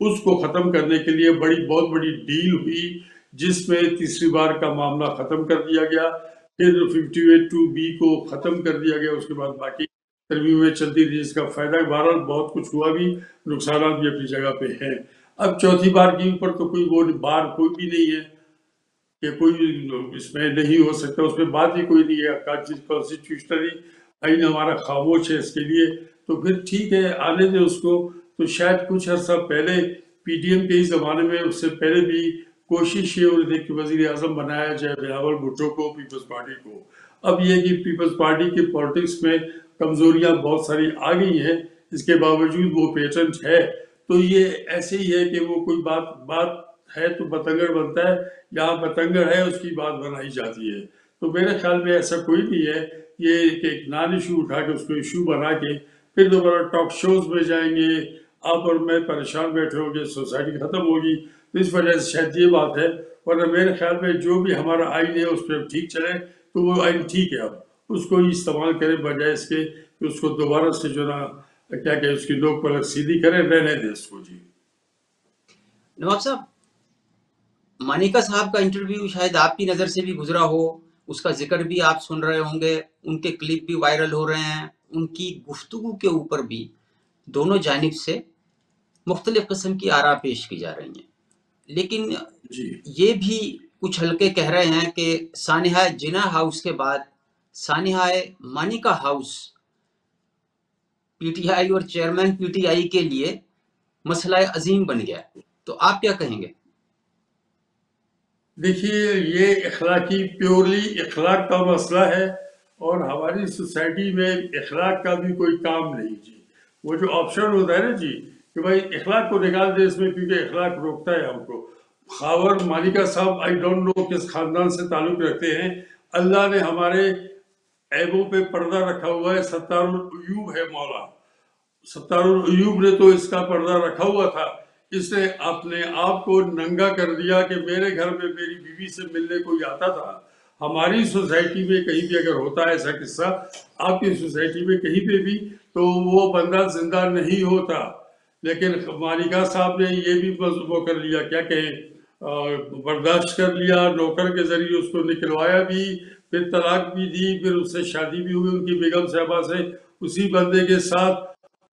اس کو ختم کرنے کے لیے بہت بڑی ڈیل ہوئی، جس میں تیسری بار کا معاملہ ختم کر دیا گیا، پھر 58(2)B کو ختم کر دیا گیا، اس کے بعد باقی ترمیمیں چلتی رہی، جس کا فائدہ بہرحال بہت کچھ ہوا بھی، نقصانات بھی اپنی جگہ پہ ہیں۔ اب چوتھی بار کی اوپر تو کوئی وہ بار کوئی بھی نہیں ہے کہ کوئی اس میں نہیں ہو سکتا، اس میں بات ہی کوئی نہیں ہے۔ کانسٹیٹیوشنلی آئین ہمارا خاموش ہے اس کے لیے، تو پھر ٹھیک ہے، آنے دیں اس کو۔ تو شاید کچھ عرصہ پہلے پی ڈی ایم کے ہی زمانے میں، اس سے پہلے بھی کوشش یہ ہو رہی تھی کہ وزیر اعظم بنایا جائے بلاول بھٹو کو، پیپلز پارٹی کو۔ اب یہ کہ پیپلز پارٹی کے پالیٹکس میں کمزوریاں بہت ساری آ گئی ہیں، اس کے باوجود وہ پیٹنٹ ہے، تو یہ ایسے ہی ہے کہ وہ کوئی بات ہے تو بتنگڑ بنتا ہے، جہاں بتنگڑ ہے اس کی بات بنائی جاتی ہے۔ تو میرے خیال میں ایسا کوئی نہیں ہے، یہ کہ ایک نان ایشو اٹھا کے اس کو ایشو بنا کے پھر دوبارہ ٹاک شوز میں جائیں گے، آپ اور میں پریشان بیٹھے ہوں گے، سوسائٹی ختم ہوگی۔ تو اس وجہ سے شاید یہ بات ہے، ورنہ میرے خیال میں جو بھی ہمارا آئین ہے اس پہ ٹھیک چلے تو وہ آئین ٹھیک ہے، اب اس کو ہی استعمال کریں بجائے اس کے کہ اس کو دوبارہ سے جو نا کیا کہ اس کی نوک پلک سیدھی کریں، رہنے دیں اس کو۔ جی نواب صاحب، مانیکا صاحب کا انٹرویو شاید آپ کی نظر سے بھی گزرا ہو، اس کا ذکر بھی آپ سن رہے ہوں گے، ان کے کلپ بھی وائرل ہو رہے ہیں، ان کی گفتگو کے اوپر بھی دونوں جانب سے مختلف قسم کی آراء پیش کی جا رہی ہیں، لیکن جی یہ بھی کچھ حلقے کہہ رہے ہیں کہ سانحہ جناح ہاؤس کے بعد سانحہ Manika house P T I اور چیئرمین پی ٹی آئی کے لیے مسئلہ عظیم بن گیا، تو آپ کیا کہیں گے؟ دیکھیے، یہ اخلاقی پیورلی اخلاق کا مسئلہ ہے، اور ہماری سوسائٹی میں اخلاق کا بھی کوئی کام نہیں۔ جی وہ جو آپشن ہوتا ہے نا جی کہ بھائی اخلاق کو نکال دے اس میں، کیونکہ اخلاق روکتا ہے ہم کو۔ خاور مالکہ صاحب آئی ڈونٹ نو کس خاندان سے تعلق رکھتے ہیں، اللہ نے ہمارے عیبوں پہ پردہ رکھا ہوا ہے، ستار العیوب ہے مولا، ستار العیوب نے تو اس کا پردہ رکھا ہوا تھا، اس نے اپنے آپ کو ننگا کر دیا کہ میرے گھر میں میری بیوی سے ملنے کوئی آتا تھا۔ ہماری سوسائٹی میں کہیں بھی اگر ہوتا ہے ایسا قصہ، آپ کی سوسائٹی میں کہیں پہ بھی، تو وہ بندہ زندہ نہیں ہوتا۔ لیکن مالکہ صاحب نے یہ بھی وہ کر لیا، کیا کہیں، برداشت کر لیا، نوکر کے ذریعے اس کو نکلوایا بھی، پھر طلاق بھی دی، پھر اس سے شادی بھی ہوئی ان کی بیگم صاحبہ سے اسی بندے کے ساتھ،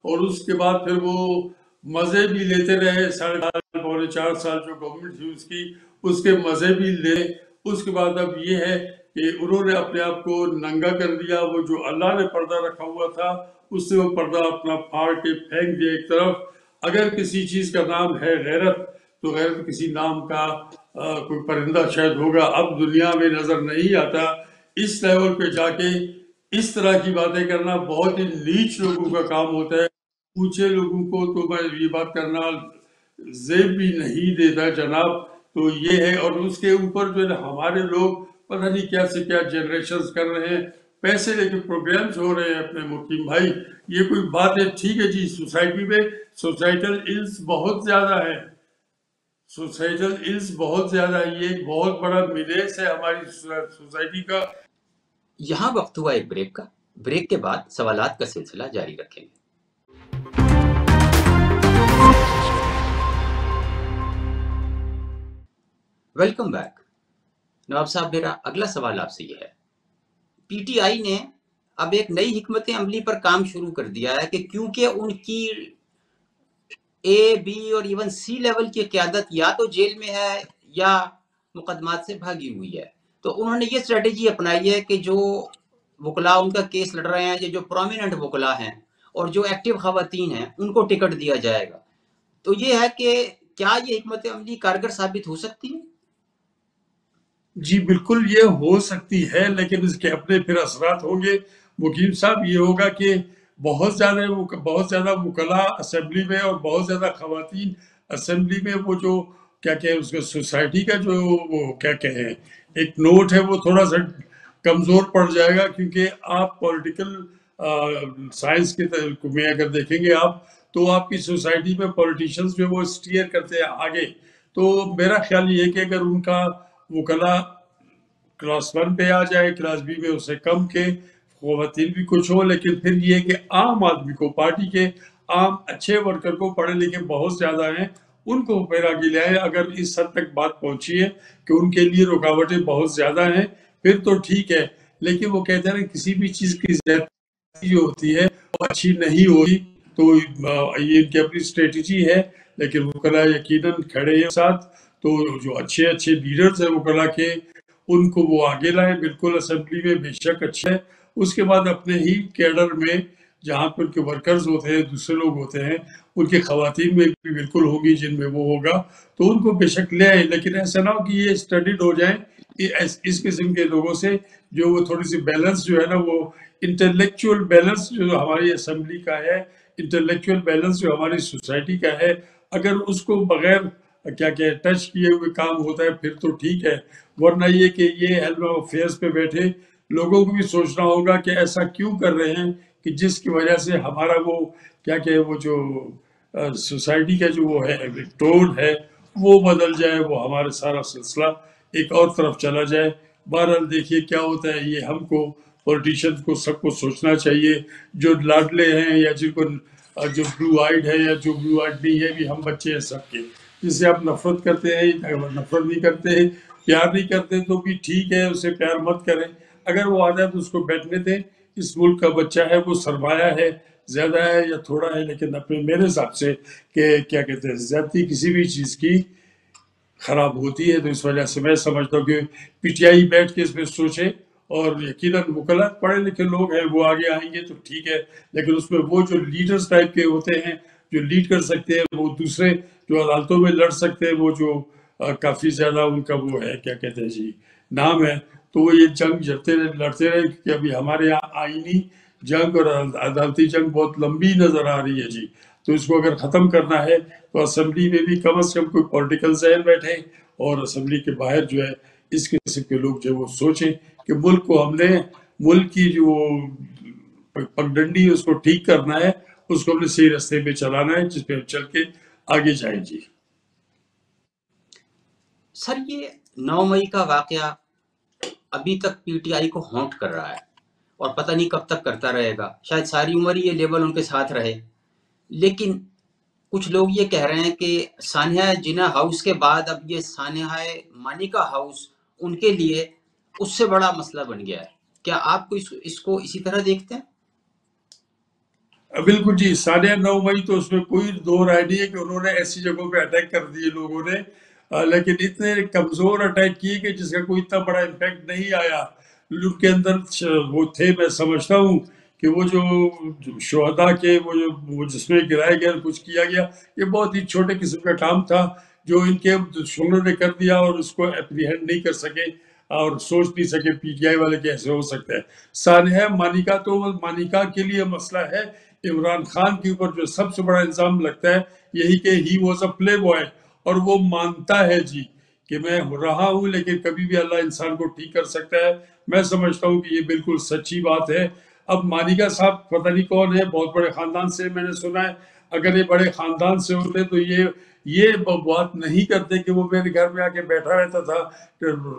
اور اس کے بعد پھر وہ مزے بھی لیتے رہے، 3.5 پونے 4 سال جو گورنمنٹ تھی اس کی، اس کے مزے بھی لے۔ اس کے بعد اب یہ ہے کہ انہوں نے اپنے آپ کو ننگا کر دیا، وہ جو اللہ نے پردہ رکھا ہوا تھا اس نے وہ پردہ اپنا پھاڑ کے پھینک دیا ایک طرف۔ اگر کسی چیز کا نام ہے غیرت، تو غیرت کسی نام کا کوئی پرندہ شاید ہوگا، اب دنیا میں نظر نہیں آتا۔ اس لیول پہ جا کے اس طرح کی باتیں کرنا بہت ہی نیچ لوگوں کا کام ہوتا ہے، اونچے لوگوں کو تو میں یہ بات کرنا زیب بھی نہیں دیتا جناب۔ تو یہ ہے، اور اس کے اوپر جو ہمارے لوگ پتہ نہیں کیا سے کیا جنریشنز کر رہے ہیں، پیسے لے کے پروگرامز ہو رہے ہیں اپنے مقیم بھائی، یہ کوئی بات ہے؟ ٹھیک ہے جی، سوسائٹی میں سوسائٹل الز بہت زیادہ ہے، سوسائٹل الز بہت زیادہ ہے، یہ ایک بہت بڑا میلیس ہے ہماری سوسائٹی کا۔ یہاں وقت ہوا ایک بریک کا، بریک کے بعد سوالات کا سلسلہ جاری رکھیں گے۔ Welcome back. نواب صاحب، میرا اگلا سوال آپ سے یہ ہے، پی ٹی آئی نے اب ایک نئی حکمت عملی پر کام شروع کر دیا ہے کہ کیونکہ ان کی اے بی اور ایون سی لیول کی قیادت یا تو جیل میں ہے یا مقدمات سے بھاگی ہوئی ہے، تو انہوں نے یہ اسٹریٹجی اپنائی ہے کہ جو وکلاء ان کا کیس لڑ رہے ہیں، یہ جو پرومیننٹ وکلاء ہیں اور جو ایکٹیو خواتین ہیں ان کو ٹکٹ دیا جائے گا۔ تو یہ ہے کہ کیا یہ حکمت عملی کارگر ثابت ہو سکتی ہے؟ جی بالکل یہ ہو سکتی ہے، لیکن اس کے اپنے پھر اثرات ہوں گے مقیم صاحب۔ یہ ہوگا کہ بہت زیادہ وکلاء اسمبلی میں اور بہت زیادہ خواتین اسمبلی میں، وہ جو کیا کہ اس کے سوسائٹی کا جو وہ کیا کہیں ایک نوٹ ہے، وہ تھوڑا سا کمزور پڑ جائے گا، کیونکہ آپ پولیٹیکل سائنس کے میں اگر دیکھیں گے آپ، تو آپ کی سوسائٹی میں پولیٹیشنز جو وہ اسٹیئر کرتے ہیں آگے۔ تو میرا خیال یہ ہے کہ اگر ان کا وکلاء کلاس 1 پہ آ جائے، کلاس بی میں اس سے کم کے خواتین بھی کچھ ہو، لیکن پھر یہ کہ عام آدمی کو، پارٹی کے عام اچھے ورکر کو، پڑھے لکھے بہت زیادہ ہیں، ان کو پھر آگے لے آئے. اگر اس حد تک بات پہنچی ہے کہ ان کے لیے رکاوٹیں بہت زیادہ ہیں پھر تو ٹھیک ہے، لیکن وہ کہتے ہیں کسی بھی چیز کی زیادتی جو ہوتی ہے وہ اچھی نہیں ہوئی. تو یہ ان کی اپنی اسٹریٹجی ہے، لیکن وکلا یقیناً کھڑے ہیں ساتھ. تو جو اچھے اچھے لیڈرز ہیں وکلا کے، ان کو وہ آگے لائیں. بالکل اسمبلی میں بے شک اچھا ہے. اس کے بعد اپنے ہی کیڈر میں جہاں پہ ان کے ورکرز ہوتے ہیں، دوسرے لوگ ہوتے ہیں، ان کی خواتین میں بھی بالکل ہوگی جن میں وہ ہوگا، تو ان کو بے شک لے آئیں. لیکن ایسا نہ ہو کہ یہ اسٹڈیڈ ہو جائیں اس قسم کے لوگوں سے جو وہ تھوڑی سی بیلنس جو ہے نا، وہ انٹلیکچوئل بیلنس جو ہماری اسمبلی کا ہے، انٹلیکچوئل بیلنس جو ہماری سوسائٹی کا ہے، اگر اس کو بغیر کیا ٹچ کیے ہوئے کام ہوتا ہے پھر تو ٹھیک ہے. ورنہ یہ کہ یہ ہیلتھ افیئرس پہ بیٹھے لوگوں کو بھی سوچنا ہوگا کہ ایسا کیوں کر رہے ہیں کہ جس کی وجہ سے ہمارا وہ وہ جو سوسائٹی کا جو وہ ہے ٹون ہے وہ بدل جائے، وہ ہمارے سارا سلسلہ ایک اور طرف چلا جائے. بہرحال دیکھیے کیا ہوتا ہے. یہ ہم کو پولیٹیشین کو سب کو سوچنا چاہیے. جو لاڈلے ہیں یا جن کو جو بلو آئیڈ ہے یا جو بلو آئیڈ نہیں ہے، بھی ہم بچے ہیں سب کے. جس سے آپ نفرت کرتے ہیں، نفرت نہیں کرتے ہیں، پیار نہیں کرتے تو بھی ٹھیک ہے، اسے پیار مت کریں. اگر وہ آتا ہے تو اس کو بیٹھنے دیں. اس ملک کا بچہ ہے، وہ سرمایہ ہے، زیادہ ہے یا تھوڑا ہے، لیکن اپنے میرے حساب سے کہ کیا کہتے ہیں زیادتی کسی بھی چیز کی خراب ہوتی ہے. تو اس وجہ سے میں سمجھتا ہوں کہ پی ٹی آئی بیٹھ کے اس میں سوچے، اور یقیناً وکلا پڑھے لکھے لوگ ہیں وہ آگے آئیں گے تو ٹھیک ہے. لیکن اس میں وہ جو لیڈرز ٹائپ کے ہوتے ہیں جو لیڈ کر سکتے ہیں، وہ دوسرے جو عدالتوں میں لڑ سکتے ہیں، وہ جو کافی زیادہ ان کا وہ ہے کیا کہتے ہیں جی نام ہے، تو وہ یہ جنگ لڑتے رہے. کہ ابھی ہمارے یہاں آئینی جنگ اور عدالتی جنگ بہت لمبی نظر آ رہی ہے جی. تو اس کو اگر ختم کرنا ہے تو اسمبلی میں بھی کم از کم کوئی پولیٹیکل ذہن بیٹھے، اور اسمبلی کے باہر جو ہے اس قسم کے لوگ جو وہ سوچیں کہ ملک کو ہم نے ملک کی جو پگڈنڈی اس کو ٹھیک کرنا ہے، اس کو ہم نے صحیح راستے پہ چلانا ہے، جس پہ ہم چل کے آگے جائیں جی. سر یہ 9 مئی کا واقعہ ابھی تک پی ٹی آئی کو ہانٹ کر رہا ہے اور پتہ نہیں کب تک کرتا رہے گا. شاید ساری عمر یہ لیبل ان کے ساتھ رہے. لیکن کچھ لوگ یہ کہہ رہے ہیں کہ سانحہ جناح ہاؤس کے بعد اب یہ سانحہ مانیکا ہاؤس ان کے لیے اس سے بڑا مسئلہ بن گیا ہے. کیا آپ کو اس کو اسی طرح دیکھتے ہیں؟ بالکل جی. سانحہ 9 مئی تو اس میں کوئی دو رائے نہیں ہے کہ انہوں نے ایسی جگہوں پہ اٹیک کر دیے لوگوں نے، لیکن اتنے کمزور اٹیک کیے کہ جس کا کوئی اتنا بڑا امپیکٹ نہیں آیا. ان کے اندر وہ تھے، میں سمجھتا ہوں کہ وہ جو شہداء کے وہ جس میں گرائے گئے کچھ کیا گیا، یہ بہت ہی چھوٹے قسم کا کام تھا جو ان کے دشمنوں نے کر دیا، اور اس کو اپریہینڈ نہیں کر سکے اور سوچ نہیں سکے پی ٹی آئی والے کیسے ہو سکتا ہے. سانحہ مانیکا تو مانیکا کے لیے مسئلہ ہے. عمران خان کے اوپر جو سب سے بڑا الزام لگتا ہے یہی کہ he was a play boy, اور وہ مانتا ہے جی کہ میں رہا ہوں، لیکن کبھی بھی اللہ انسان کو ٹھیک کر سکتا ہے. میں سمجھتا ہوں کہ یہ بالکل سچی بات ہے. اب مانیکا صاحب پتہ نہیں کون ہے، بہت بڑے خاندان سے میں نے سنا ہے. اگر یہ بڑے خاندان سے ہوتے تو یہ بات نہیں کرتے کہ وہ میرے گھر میں آ کے بیٹھا رہتا تھا،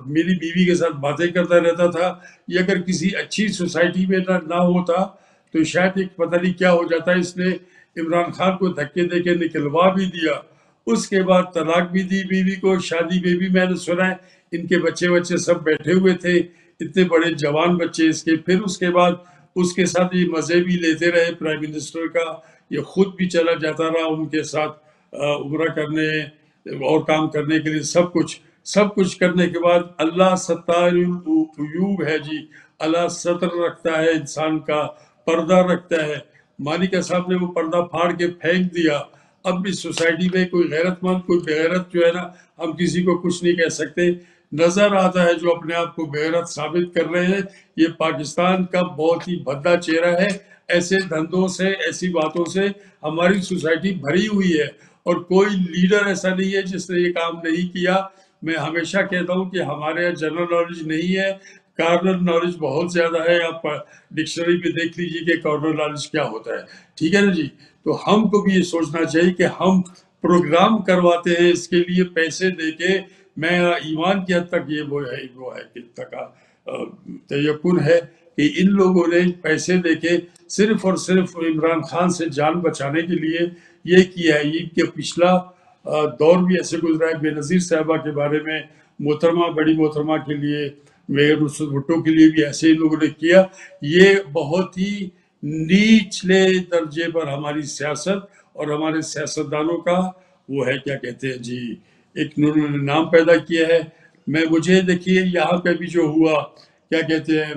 میری بیوی کے ساتھ باتیں کرتا رہتا تھا. یہ اگر کسی اچھی سوسائٹی میں نہ ہوتا تو شاید ایک پتہ نہیں کیا ہو جاتا. اس نے عمران خان کو دھکے دے کے نکلوا بھی دیا، اس کے بعد طلاق بھی دی بیوی کو. شادی میں بھی میں نے سنا ہے ان کے بچے سب بیٹھے ہوئے تھے، اتنے بڑے جوان بچے اس کے. پھر اس کے بعد اس کے ساتھ یہ مزے بھی لیتے رہے پرائم منسٹر کا. یہ خود بھی چلا جاتا رہا ان کے ساتھ عمرہ کرنے اور کام کرنے کے لیے. سب کچھ کرنے کے بعد اللہ ستار العیوب ہے جی. اللہ ستر رکھتا ہے، انسان کا پردہ رکھتا ہے. مانیکا صاحب نے وہ پردہ پھاڑ کے پھینک دیا. اب بھی سوسائٹی میں کوئی غیرت مند، کوئی بغیرت جو ہے نا، ہم کسی کو کچھ نہیں کہہ سکتے. نظر آتا ہے جو اپنے آپ کو بغیرت ثابت کر رہے ہیں. یہ پاکستان کا بہت ہی بھدا چہرہ ہے. ایسے دھندوں سے، ایسی باتوں سے ہماری سوسائٹی بھری ہوئی ہے، اور کوئی لیڈر ایسا نہیں ہے جس نے یہ کام نہیں کیا. میں ہمیشہ کہتا ہوں کہ ہمارے یہاں جنرل نالج نہیں ہے، کارنر نالج بہت زیادہ ہے. آپ ڈکشنری پہ دیکھ لیجیے کہ کارنر نالج کیا ہوتا ہے. ٹھیک ہے نا جی. تو ہم کو بھی یہ سوچنا چاہیے کہ ہم پروگرام کرواتے ہیں اس کے لیے پیسے دے کے. میں ایمان کی حد تک یہ وہ ہے کہ تیقن ہے کہ ان لوگوں نے پیسے دے کے صرف اور صرف عمران خان سے جان بچانے کے لیے یہ کیا ہے. یہ کہ پچھلا دور بھی ایسے گزرا ہے. بے نظیر صاحبہ کے بارے میں محترمہ, بڑی محترمہ کے لیے, میئر نصرت بھٹو کے لیے بھی ایسے ہی لوگوں نے کیا. یہ بہت ہی نیچلے درجے پر ہماری سیاست اور ہمارے سیاستدانوں کا وہ ہے, کیا کہتے ہیں جی, ایک انہوں نے نام پیدا کیا ہے. مجھے دیکھیے یہاں پہ بھی جو ہوا, کیا کہتے ہیں,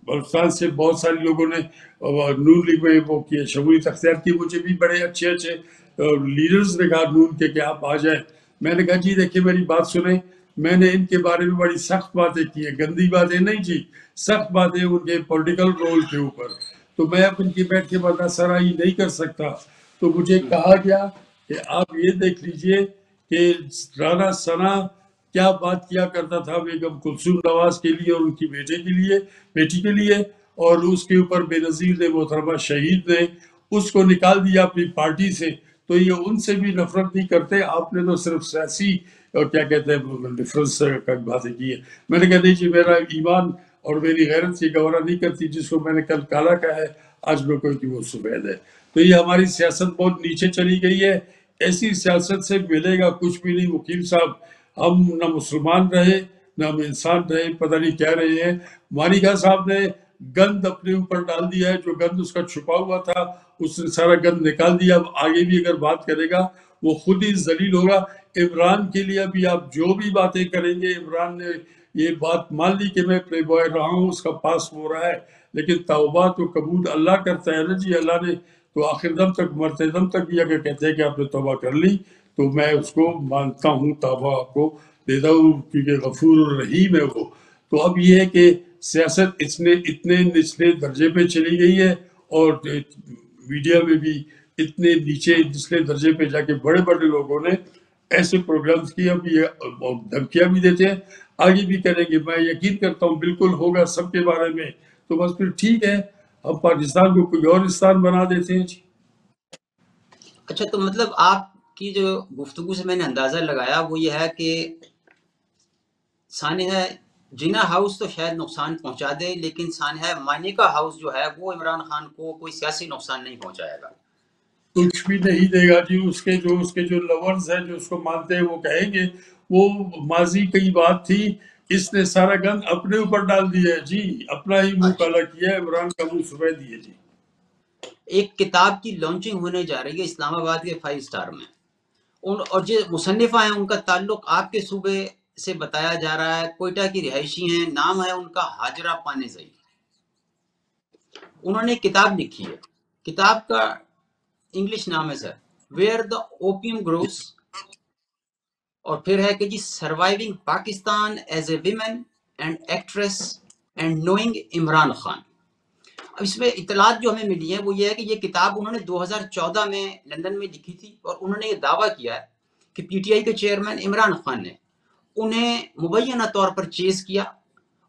بلوچستان سے بہت سارے لوگوں نے نون لیگ میں وہ کیا, شمولیت اختیار کی. مجھے بھی بڑے اچھے لیڈرز نے کہا نون کے کہ آپ آ جائیں. میں نے کہا جی دیکھیے میری بات سنیں, میں نے ان کے بارے میں بڑی سخت باتیں کی ہیں, گندی باتیں نہیں جی, سخت باتیں ان کے پولیٹیکل رول کے اوپر. تو میں اب ان کی بیٹھ کے برداشت سرائی نہیں کر سکتا. تو مجھے کہا گیا کہ آپ یہ دیکھ لیجئے کہ رانا ثنا کیا بات کیا کرتا تھا بیگم کلثوم نواز کے لیے اور ان کی بیٹی کے لیے, اور اس کے اوپر بے نظیر نے, محترمہ شہید نے اس کو نکال دیا اپنی پارٹی سے. تو یہ ان سے بھی نفرت نہیں کرتے, آپ نے تو صرف سیاسی اور کیا کہتے ہیں ڈفرنس کا باتیں کی ہے. میں نے کہا نہیں جی, میرا ایمان اور میری غیرت یہ گوارا نہیں کرتی, جس کو میں نے کل کالا کہا ہے آج میں کوئی کہ وہ سفید ہے. تو یہ ہماری سیاست بہت نیچے چلی گئی ہے. ایسی سیاست سے ملے گا کچھ بھی نہیں وکیل صاحب. ہم نہ مسلمان رہے نہ ہم انسان رہے, پتہ نہیں کیا رہے ہیں. مانیکا صاحب نے گند اپنے اوپر ڈال دیا ہے, جو گند اس کا چھپا ہوا تھا اس نے سارا گند نکال دیا. اب آگے بھی اگر بات کرے گا وہ خود ہی ذلیل ہوگا. عمران کے لیے ابھی آپ جو بھی باتیں کریں گے, عمران نے یہ بات مان لی کہ میں پلے بوائے رہا ہوں, اس کا پاس ہو رہا ہے, لیکن توبہ تو قبول اللہ کرتا ہے نا جی. اللہ نے تو آخر دم تک, مرتے دم تک بھی اگر کہتے ہیں کہ آپ نے توبہ کر لی تو میں اس کو مانتا ہوں, توبہ آپ کو دیتا ہوں, کیونکہ غفور الرحیم ہے وہ. تو اب یہ ہے کہ سیاست اتنے نچلے درجے پہ چلی گئی ہے, اور میڈیا میں بھی اتنے نیچے نچلے درجے پہ جا کے بڑے بڑے لوگوں نے ایسے پروگرامز کی. اب یہ دھمکیاں بھی دیتے ہیں, آگے بھی کریں گے. میں یقین کرتا ہوں بالکل ہوگا سب کے بارے میں. تو بس پھر ٹھیک ہے, ہم پاکستان کو کوئی اور استان بنا دیتے ہیں جی. اچھا, تو مطلب آپ کی جو گفتگو سے میں نے اندازہ لگایا وہ یہ ہے کہ سانحہ جناح ہاؤس تو شاید نقصان پہنچا دے, لیکن سانحہ مانیکا ہاؤس جو ہے وہ عمران خان کو کوئی سیاسی نقصان نہیں پہنچائے گا. کچھ بھی نہیں دے گا جی. اس کے جو لورز ہیں جو اس کو مانتے ہیں وہ کہیں گے وہ ماضی کی بات تھی, اس نے سارا گند اپنے اوپر ڈال دیا ہے جی, اپنا ہی منہ اچھا, کالا کیا ہے, عمران کا منہ سفید دیا جی. ایک کتاب کی لانچنگ ہونے جا رہی ہے اسلام آباد کے 5 اسٹار میں, اور جو مصنفہ ہیں ان کا تعلق آپ کے صوبے سے بتایا جا رہا ہے, کوئٹہ کی رہائشی ہیں, نام ہے ان کا حاجرہ پانیزئی. انہوں نے ایک کتاب لکھی ہے, کتاب کا انگلش نام ہے sir where the opium grows, اور پھر ہے کہ جی surviving Pakistan as a woman and actress and knowing Imran Khan. اب اس میں اطلاعات جو ہمیں ملی ہیں وہ یہ ہے کہ یہ کتاب انہوں نے 2014 میں لندن میں لکھی تھی, اور انہوں نے یہ دعویٰ کیا ہے کہ پی ٹی آئی کے چیئرمین عمران خان نے انہیں مبینہ طور پر چیز کیا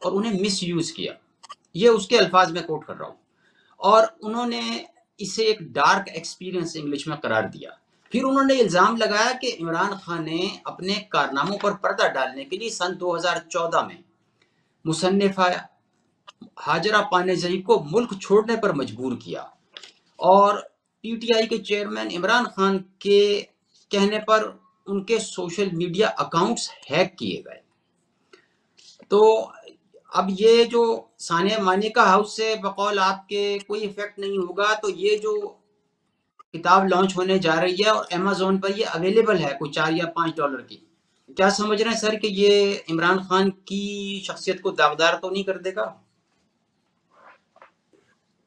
اور انہیں مس یوز کیا. یہ اس کے الفاظ میں کوٹ کر رہا ہوں. اور انہوں نے اسے ایک ڈارک ایکسپیرینس انگلش میں قرار دیا. پھر انہوں نے الزام لگایا کہ عمران خان نے اپنے کارناموں پر پردہ ڈالنے کے لیے سن 2014 میں مصنفہ حاجرہ پانیزئی کو ملک چھوڑنے پر مجبور کیا, اور پی ٹی آئی کے چیئرمین عمران خان کے کہنے پر ان کے سوشل میڈیا اکاؤنٹس ہیک کیے گئے. تو اب یہ جو سانحہ مانیکا ہاؤس سے بقول آپ کے کوئی ایفیکٹ نہیں ہوگا, تو یہ جو کتاب لانچ ہونے جا رہی ہے اور امیزون پر یہ اویلیبل ہے کوئی $4 یا $5 کی, کیا سمجھ رہے ہیں سر کہ یہ عمران خان کی شخصیت کو داغدار تو نہیں کر دے گا؟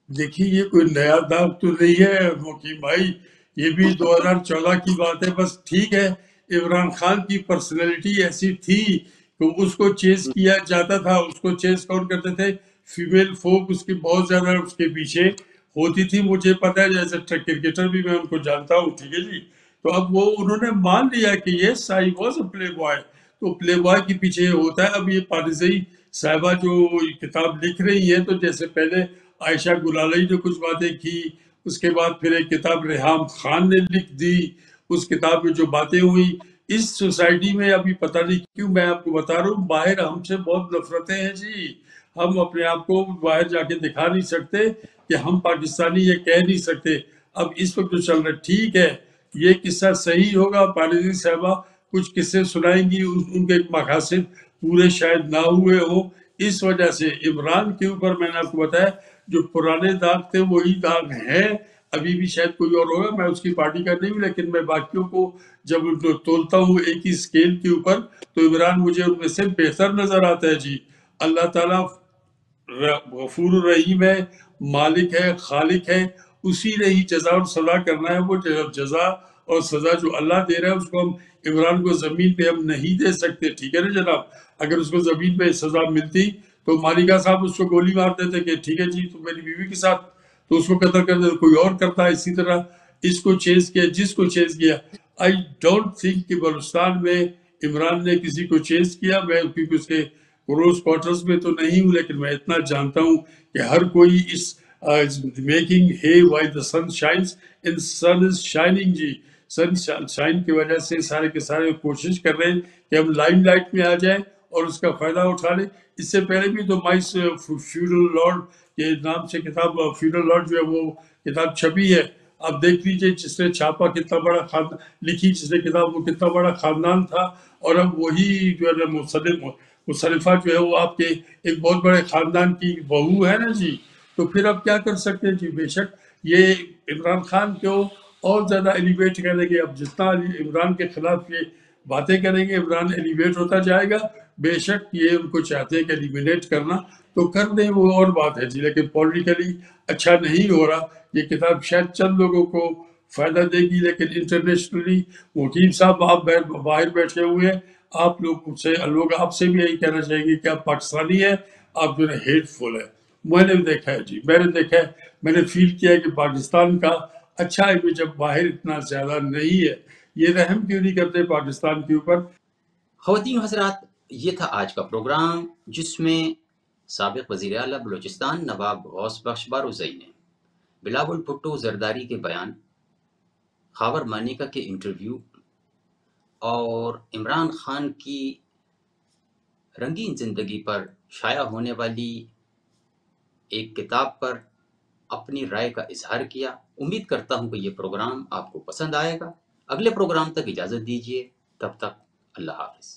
دیکھیے یہ کوئی نیا داغ تو نہیں ہے مقیم بھائی, یہ بھی 2014 کی بات ہے. بس ٹھیک ہے, عمران خان کی پرسنالٹی ایسی تھی کہ اس کو چیز کیا جاتا تھا. اس کو چیز کون کرتے تھے؟ فیمیل فوک اس کی بہت زیادہ اس کے پیچھے ہوتی تھی. مجھے پتا ہے, جیسے کرکٹر بھی میں ان کو جانتا ہوں, ٹھیک ہے جی. تو اب وہ انہوں نے مان لیا کہ یس I was a play boy, تو پلے بوائے کے پیچھے ہوتا ہے. اب یہ پانیزئی صاحبہ جو کتاب لکھ رہی ہے, تو جیسے پہلے عائشہ گلالئی نے کچھ باتیں کی, اس کے بعد پھر ایک کتاب ریحام خان نے لکھ دی. اس کتاب میں جو باتیں ہوئی اس سوسائٹی میں, ابھی پتہ نہیں کیوں میں آپ کو بتا رہا ہوں, باہر ہم سے بہت نفرتیں ہیں جی. ہم اپنے آپ کو باہر جا کے دکھا نہیں سکتے کہ ہم پاکستانی, یہ کہہ نہیں سکتے. اب اس وقت جو چل رہا ہے ٹھیک ہے یہ قصہ صحیح ہوگا، پالیزی صاحبہ کچھ قصے سنائیں گی، ان کے مقاصد پورے شاید نہ ہوئے ہوں، اس وجہ سے عمران کے اوپر میں نے آپ کو بتایا جو پرانے داغ تھے وہی داغ ہیں، ابھی بھی شاید کوئی اور ہوگا، میں اس کی پارٹی کا نہیں ہوں، لیکن میں باقیوں کو جب تولتا ہوں ایک ہی سکیل کے اوپر تو عمران مجھے ان میں سے بہتر نظر آتا ہے جی۔ اللہ تعالیٰ غفور الرحیم ہے، مالک ہے، خالق ہے، اسی نے ہی جزا اور سزا کرنا ہے۔ وہ جزا اور سزا جو اللہ دے رہا ہے اس کو ہم عمران کو زمین پہ ہم نہیں دے سکتے، ٹھیک ہے نا جناب؟ اگر اس کو زمین پہ سزا ملتی تو مالکہ صاحب اس کو گولی مار دیتے کہ ٹھیک ہے جی تو میری بیوی کے ساتھ، تو اس کو قتل کر دیتے، کوئی اور کرتا ہے اسی طرح۔ اس کو چیز کیا، جس کو چیز کیا، آئی ڈونٹ تھنک کہ بلوچستان میں عمران نے کسی کو چیز کیا، میں کیونکہ اس کے کلوز کوارٹرز میں تو نہیں ہوں، لیکن میں اتنا جانتا ہوں کہ ہر کوئی اس میکنگ ہے why the sun shines in sun is shining جی، سن شائن کی وجہ سے سارے کے سارے کوشش کر رہے ہیں کہ ہم لائم لائٹ میں آ جائیں اور اس کا فائدہ اٹھا لیں۔ اس سے پہلے بھی تو مائس فیوڈل لارڈ کے نام سے کتاب، فیوڈل لارڈ جو ہے وہ کتاب چھپی ہے، آپ دیکھ لیجئے جس نے چھاپا کتنا بڑا خاندان لکھی، جس نے کتاب وہ کتنا بڑا خاندان تھا، اور اب وہی جو ہے مصنفہ جو ہے وہ آپ کے ایک بہت بڑے خاندان کی بہو ہے نا جی، تو پھر اب کیا کر سکتے ہیں جی؟ بے شک یہ عمران خان کو اور زیادہ ایلیویٹ کریں گے، اب جتنا عمران کے خلاف یہ باتیں کریں گے عمران ایلیویٹ ہوتا جائے گا، بے شک یہ ان کو چاہتے ہیں کہ ایلیمینیٹ کرنا تو کر دیں، وہ اور بات ہے جی، لیکن پولیٹیکلی اچھا نہیں ہو رہا۔ یہ کتاب شاید چند لوگوں کو فائدہ دے گی، لیکن انٹرنیشنلی وکیل صاحب آپ باہر بیٹھے ہوئے ہیں، آپ لوگ آپ سے بھی یہی کہنا چاہیں گے کہ آپ پاکستانی ہیں، آپ جو ہے ہیٹ فل ہے۔ میں نے دیکھا ہے جی، میں نے دیکھا ہے، میں نے فیل کیا ہے کہ پاکستان کا اچھا امیج اب باہر اتنا زیادہ نہیں ہے، یہ رحم کیوں نہیں کرتے پاکستان کے اوپر؟ خواتین و حضرات، یہ تھا آج کا پروگرام جس میں سابق وزیر اعلیٰ بلوچستان نواب غوث بخش بارزئی نے بلاول بھٹو زرداری کے بیان، خاور مانیکا کے انٹرویو اور عمران خان کی رنگین زندگی پر شائع ہونے والی ایک کتاب پر اپنی رائے کا اظہار کیا۔ امید کرتا ہوں کہ یہ پروگرام آپ کو پسند آئے گا۔ اگلے پروگرام تک اجازت دیجیے، تب تک اللہ حافظ۔